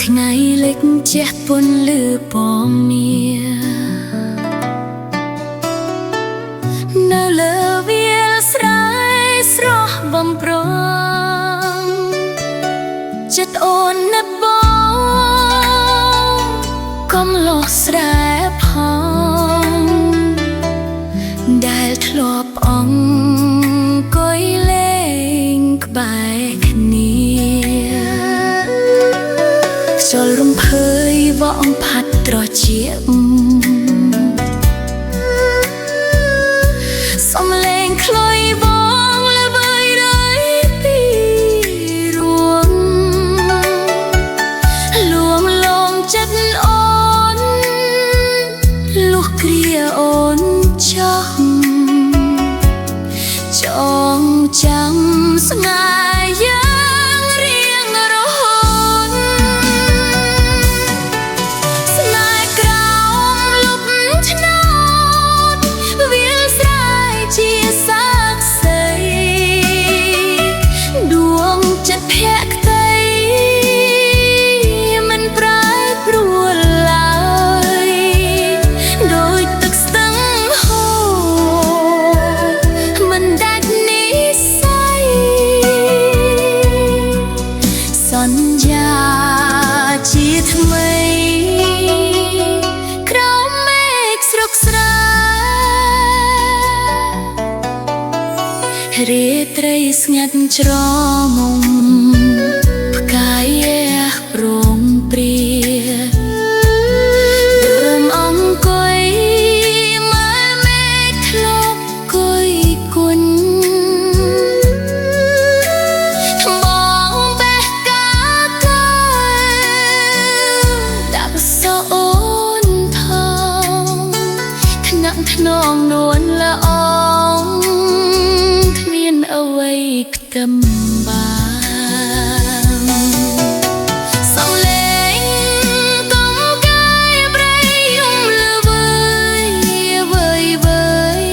ថ្ងៃលិចជះពន្លឺពណ៌មាសនៅលើវាលស្រែស្រស់បំប្រងចិត្តអូនណាស់បងកុំលោះស្រែផងដែលធ្លាប់អង្គុយលេងក្បែរគ្នាខ្យល់រំភើយវក់ផាត់ត្រជាក់សំឡេងខ្លុយបងល្បីរយពីរួងលួងលងចិត្តអូនលុះគ្រាអូនចង់ចងចាំស្ងាយយ៉ាងរៀងរហូតស្នេហ៍ក្រោមលុបឆ្នោតវាលស្រែជាសាក្សីដួងចិត្តភក្តីមិនប្រែប្រួលឡើយដោយទឹកស្ទឹងហូរមិនដាច់និស្ស័យសន្យាជាថ្មីក្រោមមេឃស្រុកស្រែរាត្រីស្ងាត់ច្រមុំផ្កាយប្រងព្រាដើមអង្គុយមើលមេឃធ្លាប់គយគុណបងបេះកាកាដាក់សអូនថងថ្នាក់ថ្នមនួនល្អគ្មានអ្វីផ្ទឹមបានសំឡេងកុំកាយប្រៃយំល្វើយវើយវើយ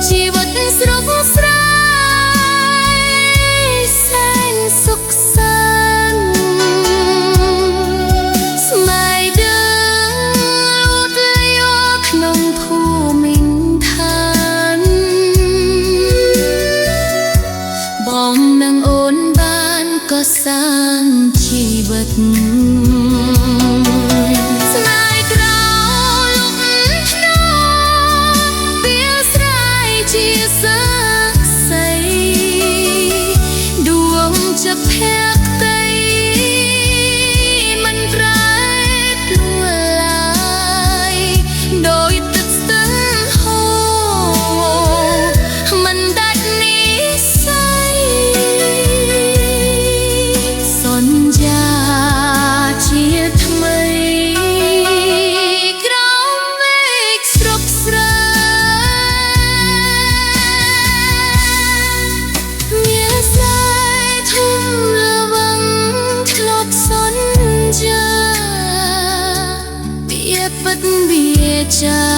ជីវិតស្រុកស្រែសែនសុខសាន្តស្នេហ៍ដើរលូតលាស់ក្នុងភូមិឋានបងនឹងអូនបានកសាងជីវិតស្នេហ៍ក្រោលុបឆ្នោតវាលស្រែជាសាក្សីដួងចិត្តភក្តីមិនប្រែប្រួលឡើយដោយទឹកស្ទឹងហូរមិនដាច់និស្ស័យសន្យាជាថ្មីក្រោមមេឃស្រុកស្រែមានស្នេហ៍ធំល្វឹងធ្លាប់សន្យាពាក្យពិតវាចា